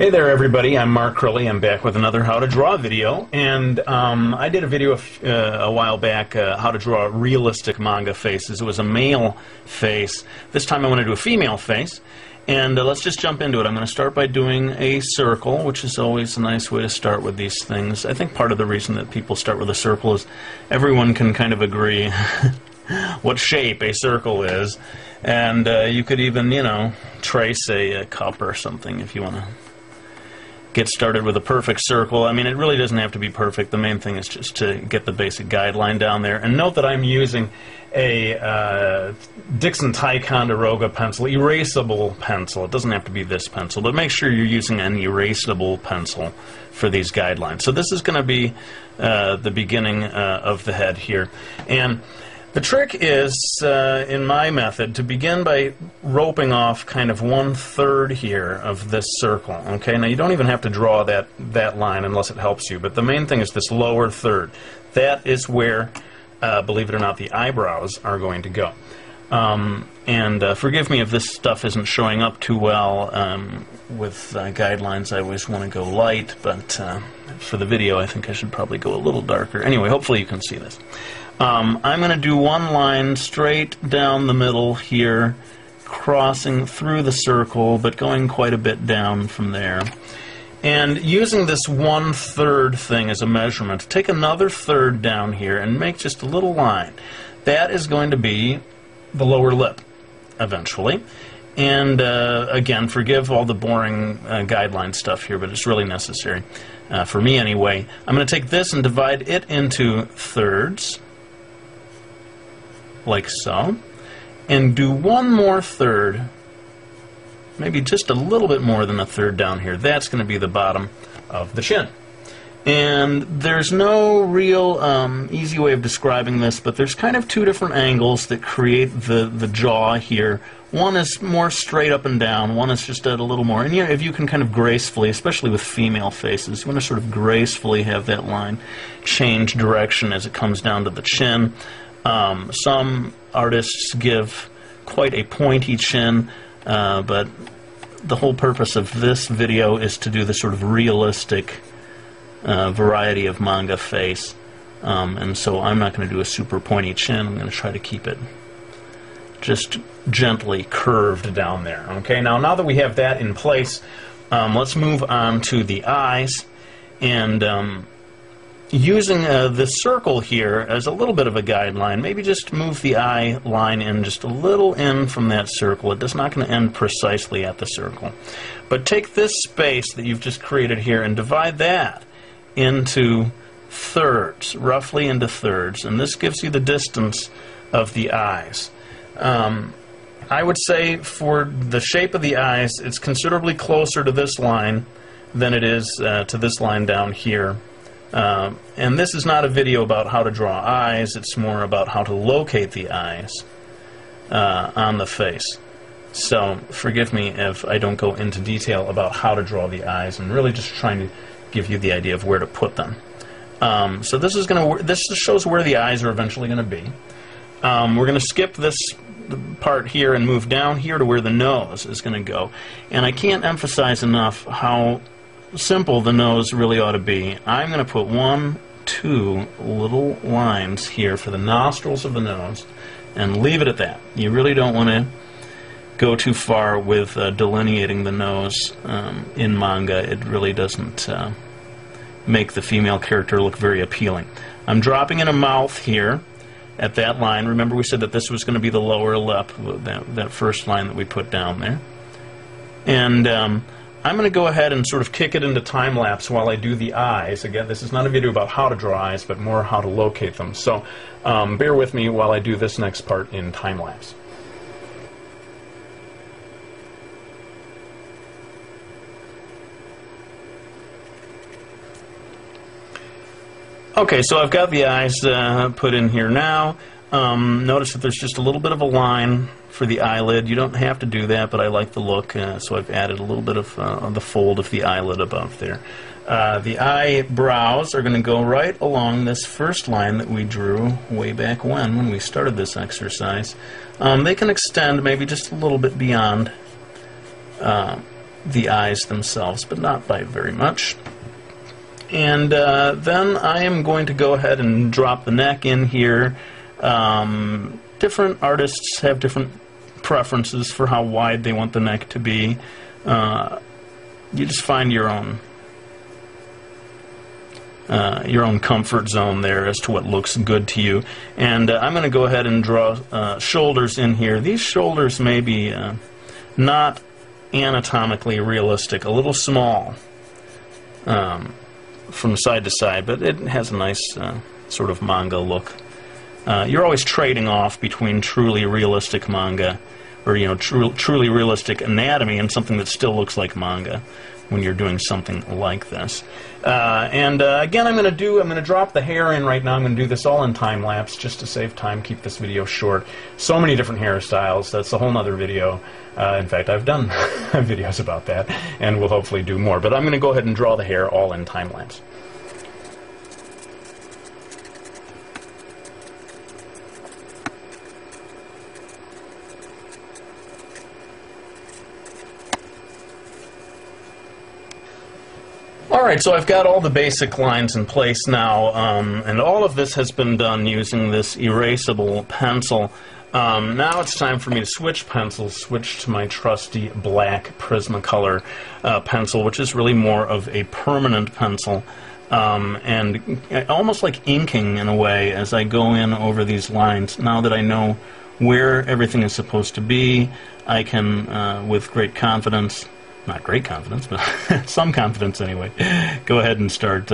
Hey there everybody, I'm Mark Crowley. I'm back with another How to Draw video, and I did a video a while back, how to draw realistic manga faces. It was a male face. This time I want to do a female face, and let's just jump into it. I'm going to start by doing a circle, which is always a nice way to start with these things. I think part of the reason that people start with a circle is everyone can kind of agree what shape a circle is, and you could even, you know, trace a cup or something if you want to get started with a perfect circle. I mean, it really doesn't have to be perfect. The main thing is just to get the basic guideline down there. And note that I'm using a Dixon Ticonderoga pencil, erasable pencil. It doesn't have to be this pencil, but make sure you're using an erasable pencil for these guidelines. So this is going to be the beginning of the head here. And the trick is, in my method, to begin by roping off kind of 1/3 here of this circle. Okay, now you don't even have to draw that line unless it helps you, but the main thing is this lower third. That is where, believe it or not, the eyebrows are going to go. Forgive me if this stuff isn't showing up too well. With guidelines, I always want to go light, but for the video, I think I should probably go a little darker. Anyway, hopefully you can see this. I'm going to do one line straight down the middle here, crossing through the circle, but going quite a bit down from there. And using this 1/3 thing as a measurement, take another third down here and make just a little line. That is going to be the lower lip, eventually. And again, forgive all the boring guideline stuff here, but it's really necessary, for me anyway. I'm going to take this and divide it into thirds, like so, and do one more third, maybe just a little bit more than a third down here. That's going to be the bottom of the chin. And there's no real easy way of describing this, but there's kind of two different angles that create the jaw here. One is more straight up and down, one is just at a little more. And you know, if you can kind of gracefully, especially with female faces, you want to sort of gracefully have that line change direction as it comes down to the chin. Some artists give quite a pointy chin, but the whole purpose of this video is to do the sort of realistic variety of manga face, and so I'm not going to do a super pointy chin. I'm going to try to keep it just gently curved down there. Okay, now that we have that in place, let's move on to the eyes, and using this circle here as a little bit of a guideline, maybe just move the eye line in just a little in from that circle. It's not going to end precisely at the circle. But take this space that you've just created here and divide that into thirds, roughly into thirds, and this gives you the distance of the eyes. I would say for the shape of the eyes, it's considerably closer to this line than it is to this line down here. And this is not a video about how to draw eyes, it's more about how to locate the eyes on the face. So forgive me if I don't go into detail about how to draw the eyes. I'm really just trying to give you the idea of where to put them. So this is going to, this shows where the eyes are eventually going to be. We're going to skip this part here and move down here to where the nose is going to go. And I can't emphasize enough how simple the nose really ought to be. I'm going to put 1, 2 little lines here for the nostrils of the nose and leave it at that. You really don't want to go too far with delineating the nose in manga. It really doesn't make the female character look very appealing. I'm dropping in a mouth here at that line. Remember we said that this was going to be the lower lip, that first line that we put down there. And I'm going to go ahead and sort of kick it into time-lapse while I do the eyes. Again, this is not a video about how to draw eyes, but more how to locate them. So bear with me while I do this next part in time-lapse. Okay, so I've got the eyes put in here now. Notice that there's just a little bit of a line for the eyelid. You don't have to do that, but I like the look, so I've added a little bit of the fold of the eyelid above there. The eyebrows are going to go right along this first line that we drew way back when we started this exercise. They can extend maybe just a little bit beyond the eyes themselves, but not by very much. And then I am going to go ahead and drop the neck in here. Different artists have different preferences for how wide they want the neck to be. You just find your own comfort zone there as to what looks good to you. And I'm going to go ahead and draw shoulders in here. These shoulders may be not anatomically realistic, a little small from side to side, but it has a nice sort of manga look. You're always trading off between truly realistic manga, or truly realistic anatomy, and something that still looks like manga when you're doing something like this. Again, I'm going to drop the hair in right now. I'm going to do this all in time lapse just to save time, keep this video short. So many different hairstyles. That's a whole nother video. In fact, I've done videos about that, and we'll hopefully do more. But I'm going to go ahead and draw the hair all in time lapse. Alright, so I've got all the basic lines in place now, and all of this has been done using this erasable pencil. Now it's time for me to switch pencils, switch to my trusty black Prismacolor pencil, which is really more of a permanent pencil, and almost like inking in a way as I go in over these lines. Now that I know where everything is supposed to be, I can, with great confidence, not great confidence, but some confidence anyway, go ahead and start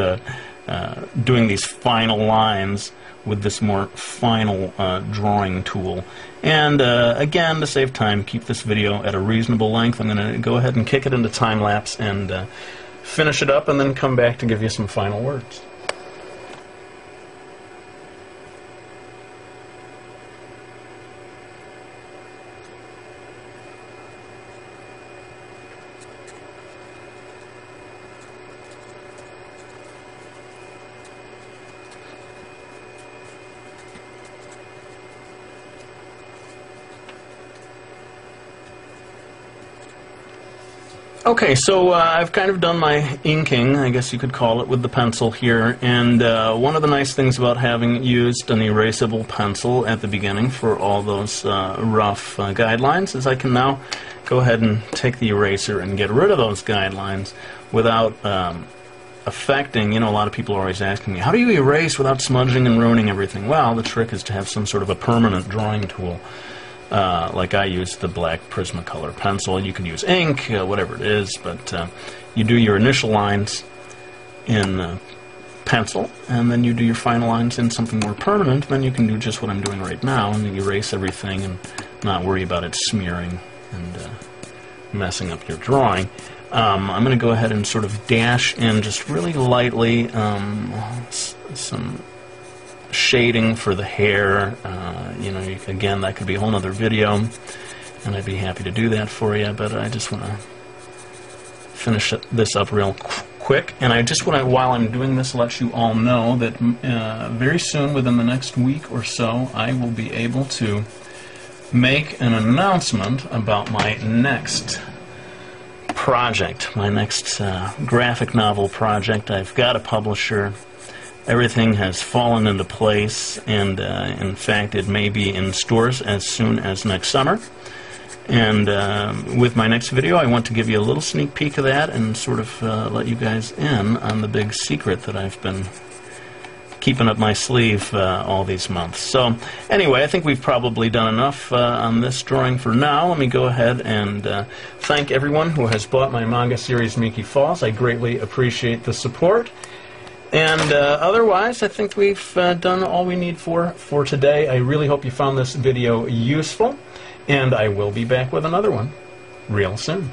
doing these final lines with this more final drawing tool. And again, to save time, keep this video at a reasonable length. I'm going to go ahead and kick it into time lapse and finish it up, and then come back to give you some final words. Okay, so I've kind of done my inking, I guess you could call it, with the pencil here, and one of the nice things about having used an erasable pencil at the beginning for all those rough guidelines is I can now go ahead and take the eraser and get rid of those guidelines without affecting, a lot of people are always asking me, how do you erase without smudging and ruining everything? Well, the trick is to have some sort of a permanent drawing tool. Like I use the black Prismacolor pencil. You can use ink, whatever it is, but you do your initial lines in pencil, and then you do your final lines in something more permanent. Then you can do just what I'm doing right now and erase everything and not worry about it smearing and messing up your drawing. I'm going to go ahead and sort of dash in just really lightly some shading for the hair. Again, that could be a whole other video, and I'd be happy to do that for you, but I just want to finish this up real quick. And I just want to, while I'm doing this, let you all know that very soon, within the next week or so, I will be able to make an announcement about my next project, my next graphic novel project. I've got a publisher. Everything has fallen into place, and in fact it may be in stores as soon as next summer. And with my next video, I want to give you a little sneak peek of that and sort of let you guys in on the big secret that I've been keeping up my sleeve all these months. So anyway, I think we've probably done enough on this drawing for now. Let me go ahead and thank everyone who has bought my manga series Miki Falls. I greatly appreciate the support. And otherwise, I think we've done all we need for today. I really hope you found this video useful, and I will be back with another one real soon.